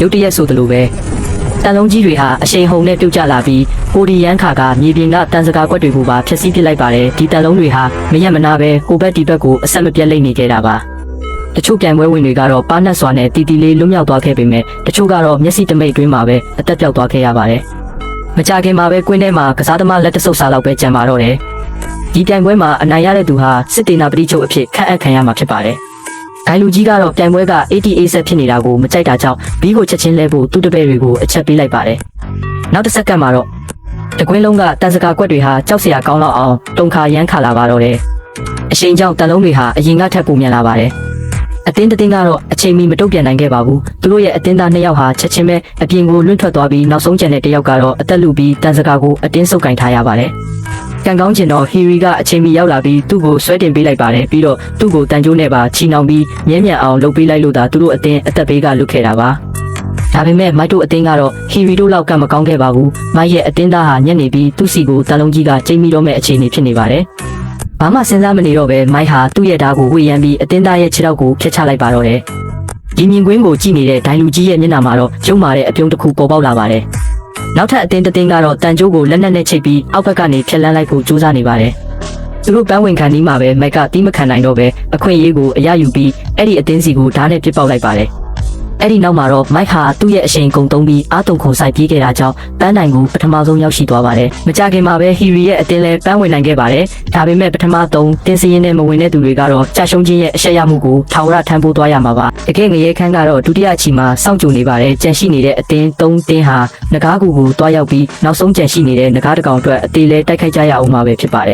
ရုတ်တရက်ဆိုသလိုပဲတန်လုံးကြီးတွေဟာအရှိန်ဟုန်နဲ့ပြုတ်ကျလာပြီးကိုဒီရန်ခါကမြေပြင်ကတန်စကာကွက်တွေကိုပါဖျက်ဆီးပစ်လိုက်ပါတယ်ဒီတန်လုံးတွေဟာမရက်မနာပဲဟိုဘက်ဒီဘက်ကိုအဆက်မပြတ်လိမ့်နေခဲ့တာပါတချို့ပြိုင်ပွဲဝင်တွေကတော့ပါနတ်စွာနဲ့တီတီလေးလွတ်မြောက်သွားခဲ့ပေမဲ့တချို့ကတော့မျက်စိတမိတ်အတွင်းမှာပဲအသက်ပြောက်သွားခဲ့ရပါတယ်မကြခင်မှာပဲကွင်းထဲမှာကစားသမားလက်တဆုပ်စာလောက်ပဲကြံပါတော့တယ်ဒီပြိုင်ပွဲမှာအနိုင်ရတဲ့သူဟာစစ်တေနာပတိချုပ်အဖြစ်ခန့်အပ်ခံရမှာဖြစ်ပါတယ်ဂိုင်လူကြီးကတော့ပြိုင်ပွဲက ATA ဆက်ဖြစ်နေတာကိုမကြိုက်တာကြောင့်ဘီးကိုချက်ချင်းလဲဖို့သူ့တပည့်တွေကိုအချက်ပေးလိုက်ပါတယ်နောက်တစ်စက္ကန့်မှာတော့တကွင်းလုံးကတန်စကာကွက်တွေဟာကြောက်စရာကောင်းတော့အောင်တုံခါရမ်းခါလာပါတော့တယ်အရှိန်ကြောင့်တန်လုံးတွေဟာအရင်ကထက်ပိုမြန်လာပါတယ်အတင်းကတော့အချိန်မီမတုတ်ပြန်နိုင်ခဲ့ပါဘူးသူတို့ရဲ့အတင်းသား2ယောက်ဟာချက်ချင်းပဲအပြင်ကိုလွင့်ထွက်သွားပြီးနောက်ဆုံးကျန်တဲ့1ယောက်ကတော့အသက်လူပြီးတန်စကာကိုအတင်းဆုပ်ကင်ထားရပါတယ်ကံကောင်းကျင်တော့ဟီရီကအချိန်မီရောက်လာပြီးသူ့ကိုဆွဲတင်ပေးလိုက်ပါတယ်ပြီးတော့သူ့ကိုတန်ကြိုးနဲ့ပါချီနှောင်ပြီးမြဲမြံအောင်လုပ်ပေးလိုက်လို့သာသူတို့အတင်းအသက်ဘေးကလွတ်ခဲ့တာပါဒါပေမဲ့မိုက်တို့အတင်းကတော့ဟီရီတို့လောက်ကမကောင်းခဲ့ပါဘူးမိုက်ရဲ့အတင်းသားဟာညက်နေပြီးသူ့စီကိုတန်လုံးကြီးကချိန်မိတော့မဲ့အခြေအနေဖြစ်နေပါတယ်ဘာမှစဉ်းစားမနေတော့ပဲမိုက်ဟာသူ့ရဲ့ဓာတ်ကိုဝေယံပြီးအတင်းသားရဲ့ခြေထောက်ကိုဖျက်ချလိုက်ပါတော့တယ်ဒီမြင်ကွင်းကိုကြည့်နေတဲ့ဒိုင်လူကြီးရဲ့မျက်နှာမှာတော့ကျုံမာတဲ့အပြုံးတစ်ခုပေါ်ပေါက်လာပါတယ်နောက်ထပ်အတင်းကတော့တန်ကြိုးကိုလက်နက်နဲ့ချိတ်ပြီးအောက်ဘက်ကနေဖျက်လန်းလိုက်ဖို့ကြိုးစားနေပါတယ်သူတို့ပန်းဝင်ခံဒီမှာပဲမိုက်ကတီးမခံနိုင်တော့ပဲအခွင့်အရေးကိုအရယူပြီးအဲ့ဒီအတင်းစီကိုဓာတ်နဲ့ပစ်ပေါက်လိုက်ပါတယ်အဲ့ဒီနောက်မှာတော့မိုက်ဟာသူ့ရဲ့အရှိန်ကုန်သုံးပြီးအာတုံခုံဆိုင်ပြေးခဲ့တာကြောင့်ပန်းနိုင်ကိုပထမဆုံးရောက်ရှိသွားပါတယ်မကြခင်မှာပဲဟီရီရဲ့အတင်းလဲပန်းဝင်နိုင်ခဲ့ပါတယ်ဒါပေမဲ့ပထမ3တင်းစရင်နဲ့မဝင်တဲ့သူတွေကတော့ကြာရှုံးခြင်းရဲ့အရှက်ရမှုကိုထာဝရထမ်းပိုးသွားရမှာပါတကယ်ငရဲခန်းကတော့ဒုတိယချီမှာစောင့်ကြိုနေပါတယ်ကြံရှိနေတဲ့အတင်း3တင်းဟာငကားကူကိုတွားရောက်ပြီးနောက်ဆုံးကြံရှိနေတဲ့ငကားတကောင်အတွက်အသေးလဲတိုက်ခိုက်ကြရအောင်မှာပဲဖြစ်ပါတယ်